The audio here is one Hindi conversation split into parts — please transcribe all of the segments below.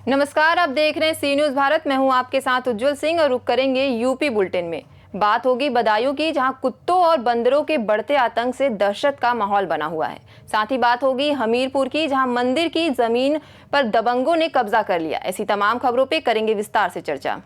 नमस्कार, आप देख रहे हैं सी न्यूज़ भारत। मैं हूं आपके साथ उज्जवल सिंह और रुक करेंगे यूपी बुलेटिन में। बात होगी बदायूं की, जहां कुत्तों और बंदरों के बढ़ते आतंक से दहशत का माहौल बना हुआ है। साथ ही बात होगी हमीरपुर की, जहां मंदिर की जमीन पर दबंगों ने कब्जा कर लिया। ऐसी तमाम खबरों पे करेंगे विस्तार से चर्चा।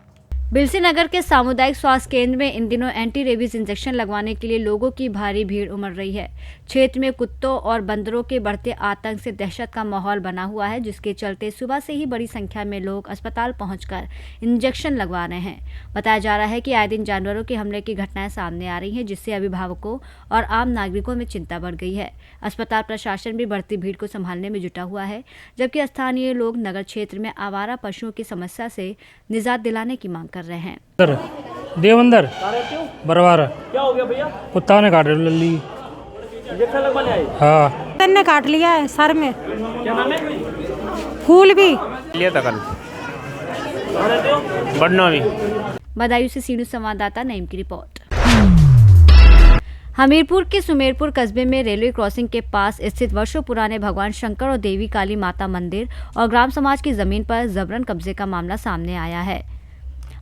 बिलसी नगर के सामुदायिक स्वास्थ्य केंद्र में इन दिनों एंटी रेबीज इंजेक्शन लगवाने के लिए लोगों की भारी भीड़ उमड़ रही है। क्षेत्र में कुत्तों और बंदरों के बढ़ते आतंक से दहशत का माहौल बना हुआ है, जिसके चलते सुबह से ही बड़ी संख्या में लोग अस्पताल पहुंचकर इंजेक्शन लगवा रहे हैं। बताया जा रहा है कि आए दिन जानवरों के हमले की घटनाएं सामने आ रही हैं, जिससे अभिभावकों और आम नागरिकों में चिंता बढ़ गई है। अस्पताल प्रशासन भी बढ़ती भीड़ को संभालने में जुटा हुआ है, जबकि स्थानीय लोग नगर क्षेत्र में आवारा पशुओं की समस्या से निजात दिलाने की मांग कर रहे हैं। देवंदर बरवार क्या हो गया भैया? कुत्ता ने काट ली। इंजेक्शन लगवाने आए? हाँ, ने काट लिया है सर में। क्या नाम है? फूल भी लिया था कल। कहाँ रहते हो? बढ़ना भी। बदायूं से सी न्यूज़ संवाददाता नईम की रिपोर्ट। हमीरपुर के सुमेरपुर कस्बे में रेलवे क्रॉसिंग के पास स्थित वर्षों पुराने भगवान शंकर और देवी काली माता मंदिर और ग्राम समाज की जमीन पर जबरन कब्जे का मामला सामने आया है।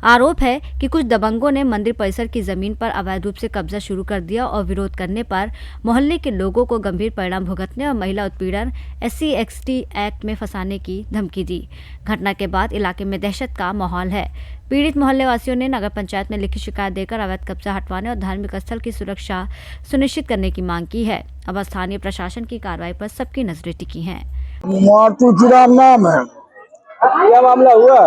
आरोप है कि कुछ दबंगों ने मंदिर परिसर की जमीन पर अवैध रूप से कब्जा शुरू कर दिया और विरोध करने पर मोहल्ले के लोगों को गंभीर परिणाम भुगतने और महिला उत्पीड़न SC/ST एक्ट में फंसाने की धमकी दी। घटना के बाद इलाके में दहशत का माहौल है। पीड़ित मोहल्ले वासियों ने नगर पंचायत में लिखित शिकायत देकर अवैध कब्जा हटवाने और धार्मिक स्थल की सुरक्षा सुनिश्चित करने की मांग की है। अब स्थानीय प्रशासन की कार्रवाई पर सबकी नजरें टिकी हैं। नाम है। क्या मामला हुआ?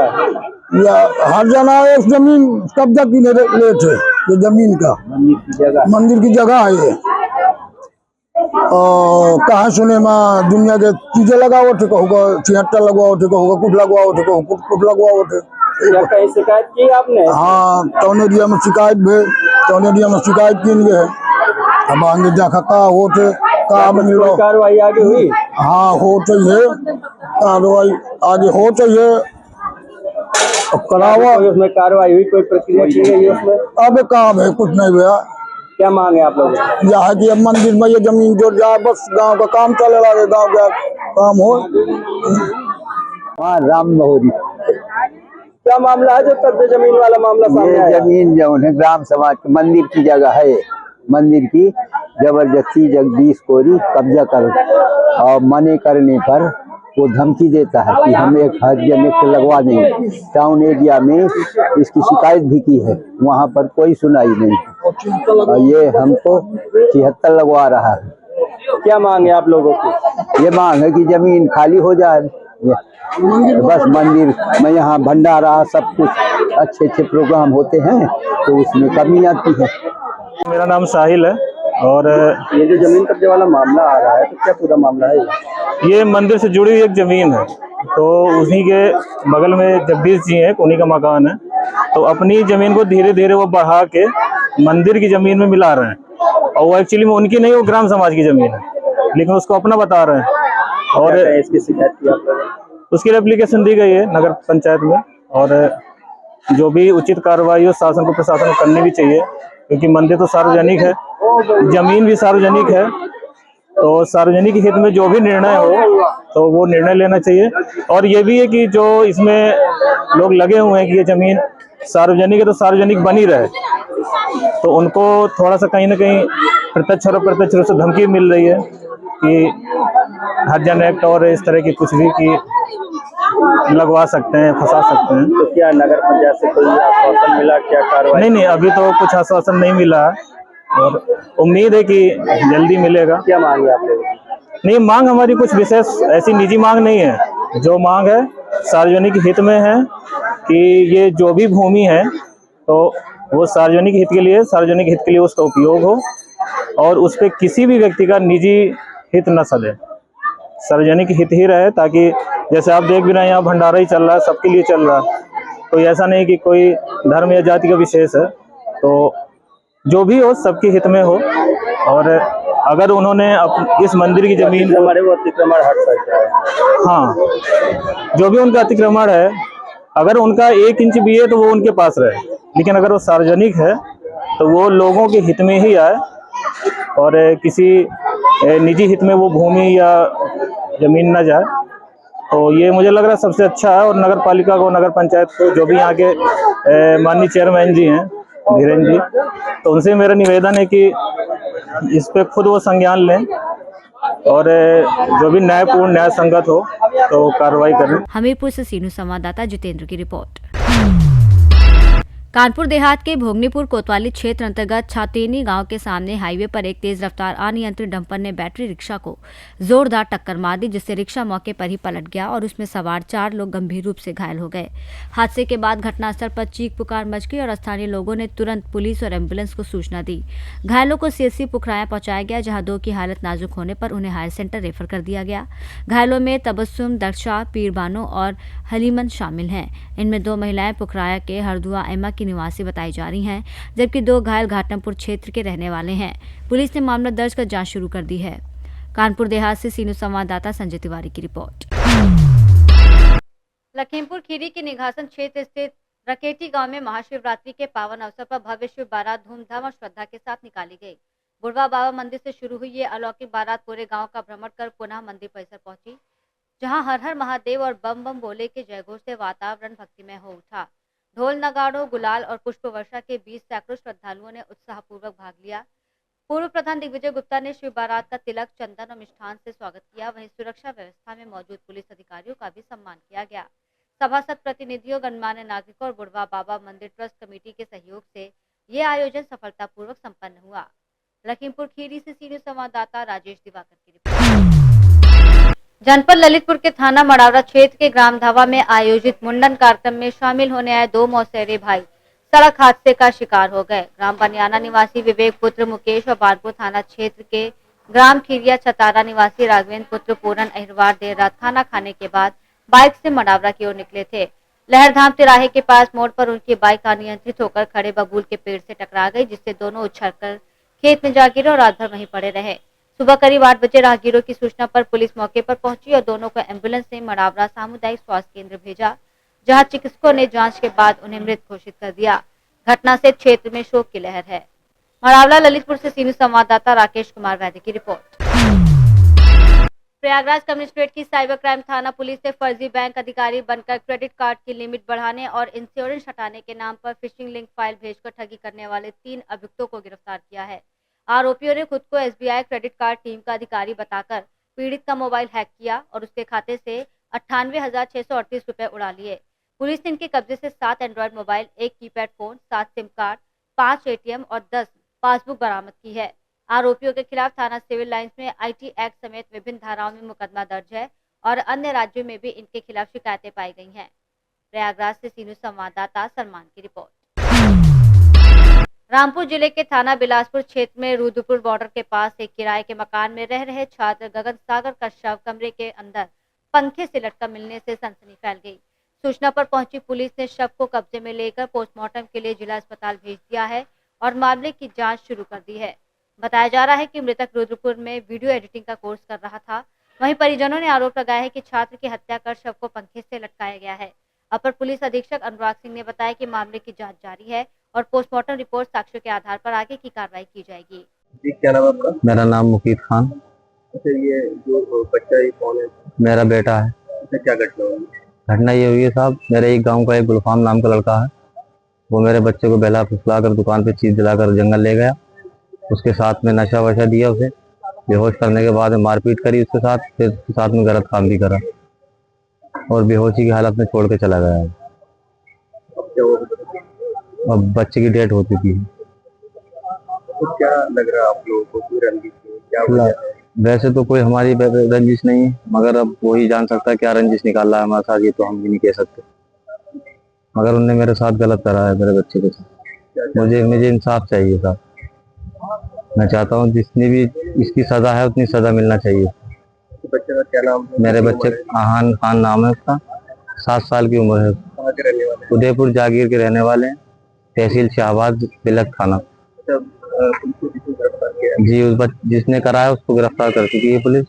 या हर जना एक जमीन कब्जा की ले थे, ये जमीन का मंदिर की जगह है ये। कहाँ सुने में दुनिया के चीजें लगाओ थे, कहूँगा थिएटर लगवाओ थे, कहूँगा कुछ लगवाओ थे, कुछ लगवाओ थे। क्या कहीं शिकायत की आपने? हाँ, टौन एरिया में शिकायत भी, टौन एरिया में शिकायत की है। अब आगे जाकर का होते का मिल कार्रवाई आगे हुई? हाँ, हो चाहिए कार्रवाई आगे हो चाहिए। अब करावा उसमें कार्रवाई हुई, कोई प्रक्रिया की गई है उसमें? अब काम है, कुछ नहीं भैया। क्या मांग है आप लोगों की? यह है कि अब मंदिर में ये जमीन जुड़ जाए, बस गांव का काम चले लगे, गांव का काम हो। राम बहोरी। क्या मामला है जो कब्जे जमीन वाला मामला सामने आया? जमीन जो है ग्राम समाज के मंदिर की जगह है, मंदिर की जबरदस्ती जगदीश कोरी कब्जा कर और मने करने पर वो धमकी देता है कि हम एक हज लगवा देंगे। टाउन एरिया में इसकी शिकायत भी की है, वहाँ पर कोई सुनाई नहीं। और ये हमको 76 लगवा रहा है। क्या मांग है आप लोगों की? ये मांग है कि जमीन खाली हो जाए, बस मंदिर में यहाँ भंडारा सब कुछ अच्छे प्रोग्राम होते हैं तो उसमें कमी आती है। मेरा नाम साहिल है और ये जो जमीन कब्जे वाला मामला आ रहा है, तो क्या पूरा मामला है? ये मंदिर से जुड़ी हुई एक जमीन है, तो उन्हीं के बगल में जगदीश जी हैं, उन्हीं का मकान है। तो अपनी जमीन को धीरे धीरे वो बढ़ा के मंदिर की जमीन में मिला रहे हैं, और वो एक्चुअली में उनकी नहीं, वो ग्राम समाज की जमीन है, लेकिन उसको अपना बता रहे हैं। और इसकी शिकायत की आप लोगों ने? उसकी एप्लीकेशन दी गई है नगर पंचायत में, और जो भी उचित कार्रवाई हो शासन को प्रशासन को करनी भी चाहिए, क्योंकि मंदिर तो सार्वजनिक है, जमीन भी सार्वजनिक है। तो सार्वजनिक हित में जो भी निर्णय हो तो वो निर्णय लेना चाहिए। और ये भी है कि जो इसमें लोग लगे हुए हैं कि ये जमीन सार्वजनिक है तो सार्वजनिक बनी रहे, तो उनको थोड़ा सा कहीं ना कहीं प्रत्यक्ष और अप्रत्यक्ष रूप से धमकी मिल रही है कि हज एक्ट और इस तरह की कुछ भी की लगवा सकते हैं, फंसा सकते हैं। तो क्या नगर पंचायत से कोई आश्वासन मिला? क्या कार्रवाई? नहीं, अभी तो कुछ आश्वासन नहीं मिला है और उम्मीद है कि जल्दी मिलेगा। क्या मांग है आप लोगों की? नहीं, मांग हमारी कुछ विशेष ऐसी निजी मांग नहीं है। जो मांग है सार्वजनिक हित में है कि ये जो भी भूमि है तो वो सार्वजनिक हित के लिए उसका उपयोग हो, और उस पर किसी भी व्यक्ति का निजी हित न सधे, सार्वजनिक हित ही रहे। ताकि जैसे आप देख भी रहे हैं, यहाँ भंडारा ही चल रहा है, सबके लिए चल रहा है, तो ऐसा नहीं कि कोई धर्म या जाति का विशेष है। तो जो भी हो सबके हित में हो, और अगर उन्होंने इस मंदिर की जमीन हमारे वो अतिक्रमण हट सकता है। हाँ, जो भी उनका अतिक्रमण है, अगर उनका 1 इंच भी है तो वो उनके पास रहे, लेकिन अगर वो सार्वजनिक है तो वो लोगों के हित में ही आए, और किसी निजी हित में वो भूमि या जमीन न जाए। तो ये मुझे लग रहा है सबसे अच्छा है। और नगर पालिका को, नगर पंचायत को, जो भी यहाँ के माननीय चेयरमैन जी हैं धीरेन जी, तो उनसे मेरा निवेदन है कि इस पे खुद वो संज्ञान लें और जो भी न्यायपूर्ण, न्याय संगत हो तो कार्रवाई करें। हमीरपुर से सीनू संवाददाता जितेंद्र की रिपोर्ट। कानपुर देहात के भोगनीपुर कोतवाली क्षेत्र अंतर्गत छातेनी गांव के सामने हाईवे पर एक तेज रफ्तार अनियंत्रित डंपर ने बैटरी रिक्शा को जोरदार टक्कर मार दी, जिससे रिक्शा मौके पर ही पलट गया और उसमें सवार 4 लोग गंभीर रूप से घायल हो गए। हादसे के बाद घटनास्थल पर चीख पुकार मच गई और स्थानीय लोगों ने तुरंत पुलिस और एम्बुलेंस को सूचना दी। घायलों को सीएससी पुखराया पहुंचाया गया, जहां 2 की हालत नाजुक होने पर उन्हें हायर सेंटर रेफर कर दिया गया। घायलों में तबस्सुम, दर्शा, पीरबानो और हलीमन शामिल हैं। इनमें 2 महिलाएं पुखराया के हरदुआ एमा की निवासी बताई जा रही हैं, जबकि 2 घायल घाटमपुर क्षेत्र के रहने वाले हैं। पुलिस ने मामला दर्ज कर जांच शुरू कर दी है। कानपुर देहात से सीनू संवाददाता संजय तिवारी की रिपोर्ट। लखीमपुर खीरी के निघासन क्षेत्र स्थित रकेटी गांव में महाशिवरात्रि के पावन अवसर पर भव्य शिव बारात धूमधाम और श्रद्धा के साथ निकाली गई। बुढ़वा बाबा मंदिर से शुरू हुई ये अलौकिक बारात पूरे गांव का भ्रमण कर पुनः मंदिर परिसर पहुंची, जहां हर हर महादेव और बम बम बोले के जयघोष से वातावरण भक्तिमय हो उठा। ढोल, नगाड़ों, गुलाल और पुष्प वर्षा के बीच सैकड़ों श्रद्धालुओं ने उत्साहपूर्वक भाग लिया। पूर्व प्रधान दिग्विजय गुप्ता ने शिव बारात का तिलक, चंदन और मिष्ठान से स्वागत किया। वहीं सुरक्षा व्यवस्था में मौजूद पुलिस अधिकारियों का भी सम्मान किया गया। सभासद प्रतिनिधियों, गणमान्य नागरिकों और बुढ़वा बाबा मंदिर ट्रस्ट कमेटी के सहयोग से ये आयोजन सफलतापूर्वक संपन्न हुआ। लखीमपुर खीरी से सीनियर संवाददाता राजेश दिवाकर की रिपोर्ट। जनपद ललितपुर के थाना मड़ावरा क्षेत्र के ग्राम धावा में आयोजित मुंडन कार्यक्रम में शामिल होने आए 2 मौसेरे भाई सड़क हादसे का शिकार हो गए। ग्राम बनियाना निवासी विवेक पुत्र मुकेश और बारपुर थाना क्षेत्र के ग्राम खीरिया छतारा निवासी राघवेंद्र पुत्र पूरन अहिरवार देर रात खाना खाने के बाद बाइक से मड़ावरा की ओर निकले थे। लहरधाम तिराहे के पास मोड़ पर उनकी बाइक अनियंत्रित होकर खड़े बबूल के पेड़ से टकरा गई, जिससे दोनों उछलकर खेत में जा गिरे और रात भर वहीं पड़े रहे। सुबह करीब 8 बजे राहगीरों की सूचना पर पुलिस मौके पर पहुंची और दोनों को एम्बुलेंस से मड़ावरा सामुदायिक स्वास्थ्य केंद्र भेजा, जहां चिकित्सकों ने जांच के बाद उन्हें मृत घोषित कर दिया। घटना से क्षेत्र में शोक की लहर है। मड़ावरा ललितपुर से सीनियर संवाददाता राकेश कुमार वैद्य की रिपोर्ट। प्रयागराज कमिश्नरेट की साइबर क्राइम थाना पुलिस ने फर्जी बैंक अधिकारी बनकर क्रेडिट कार्ड की लिमिट बढ़ाने और इंश्योरेंस हटाने के नाम पर फिशिंग लिंक फाइल भेजकर ठगी करने वाले 3 अभियुक्तों को गिरफ्तार किया है। आरोपियों ने खुद को एसबीआई क्रेडिट कार्ड टीम का अधिकारी बताकर पीड़ित का मोबाइल हैक किया और उसके खाते से 98,638 रुपए उड़ा लिए। पुलिस ने इनके कब्जे से 7 Android mobile, 1 keypad phone, 7 SIM card, 5 ATM और 10 पासबुक बरामद की है। आरोपियों के खिलाफ थाना सिविल लाइंस में आईटी एक्ट समेत विभिन्न धाराओं में मुकदमा दर्ज है और अन्य राज्यों में भी इनके खिलाफ शिकायतें पाई गई हैं। प्रयागराज से सीनू संवाददाता सलमान की रिपोर्ट। रामपुर जिले के थाना बिलासपुर क्षेत्र में रुद्रपुर बॉर्डर के पास एक किराए के मकान में रह रहे छात्र गगन सागर का शव कमरे के अंदर पंखे से लटका मिलने से सनसनी फैल गई। सूचना पर पहुंची पुलिस ने शव को कब्जे में लेकर पोस्टमार्टम के लिए जिला अस्पताल भेज दिया है और मामले की जांच शुरू कर दी है। बताया जा रहा है कि मृतक रुद्रपुर में वीडियो एडिटिंग का कोर्स कर रहा था। वहीं परिजनों ने आरोप लगाया है कि छात्र की हत्या कर शव को पंखे से लटकाया गया है। अपर पुलिस अधीक्षक अनुराग सिंह ने बताया कि मामले की जांच जारी है और पोस्टमार्टम रिपोर्ट साक्ष्यों के आधार पर आगे की कार्रवाई की जाएगी। जी, क्या नाम है आपका? मेरा नाम मुकीद खान। अच्छा, ये जो बच्चा ये कौन है? मेरा बेटा है। अच्छा, क्या घटना हुई? घटना ये हुई है साहब, मेरे एक गांव का एक गुलफाम नाम का लड़का है, वो मेरे बच्चे को बहला फुसला कर दुकान पे चीज दिलाकर जंगल ले गया। उसके साथ में नशा वशा दिया, उसे बेहोश करने के बाद मारपीट करी उसके साथ, फिर उसके साथ में गलत काम भी करा और बेहोशी की हालत में छोड़ के चला गया है। अब बच्चे की डेथ हो चुकी है। तो क्या लग रहा है आप लोगों को? कोई रंजिश नहीं? क्या वजह है? वैसे तो कोई हमारी रंजिश नहीं है, मगर अब वही जान सकता है क्या रंजिश निकाल रहा है हमारे साथ, ये तो हम भी नहीं कह सकते। मगर उनने मेरे साथ गलत करा है, मेरे बच्चे के साथ। मुझे इंसाफ चाहिए साहब। मैं चाहता हूँ जितनी भी इसकी सजा है उतनी सजा मिलना चाहिए। तो बच्चे का क्या नाम है? मेरे बच्चे आहान खान नाम है उसका, 7 साल की उम्र है। कहाँ के रहने वाले हैं? उदयपुर जागीर के रहने वाले हैं, तहसील शाहबाद बिलक थाना। अच्छा, पुलिस ने किसको गिरफ्तार किया है? जी, उस जिसने कराया उसको गिरफ्तार कर चुकी है पुलिस।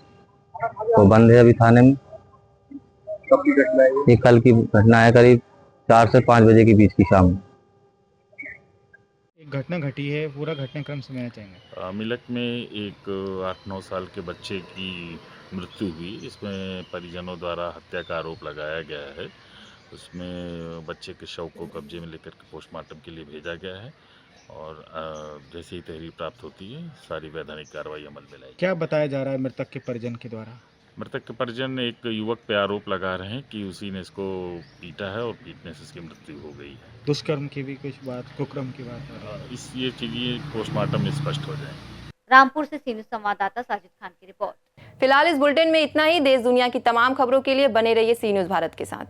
वो बंद है अभी थाने में। कब की घटना है ये? ये कल की घटना है, करीब 4 से 5 बजे के बीच की शाम में। घटना घटी है, पूरा घटनाक्रम समझना चाहेंगे। मिलक में एक 8-9 साल के बच्चे की मृत्यु हुई। इसमें परिजनों द्वारा हत्या का आरोप लगाया गया है। उसमें बच्चे के शव को कब्जे में लेकर के पोस्टमार्टम के लिए भेजा गया है और जैसे ही तहरीर प्राप्त होती है सारी वैधानिक कार्रवाई अमल में लाएगी। क्या बताया जा रहा है मृतक के परिजन के द्वारा? मृतक के परिजन एक युवक पे आरोप लगा रहे हैं कि उसी ने इसको पीटा है और पीटने से इसकी मृत्यु हो गई है। दुष्कर्म की भी कुछ बात, कुक्रम की बात आ रही है। इस ये चीज़ें पोस्टमार्टम में स्पष्ट हो जाएंगी। रामपुर से सी न्यूज़ संवाददाता साजिद खान की रिपोर्ट। फिलहाल इस बुलेटिन में इतना ही। देश दुनिया की तमाम खबरों के लिए बने रहिए सी न्यूज़ भारत के साथ।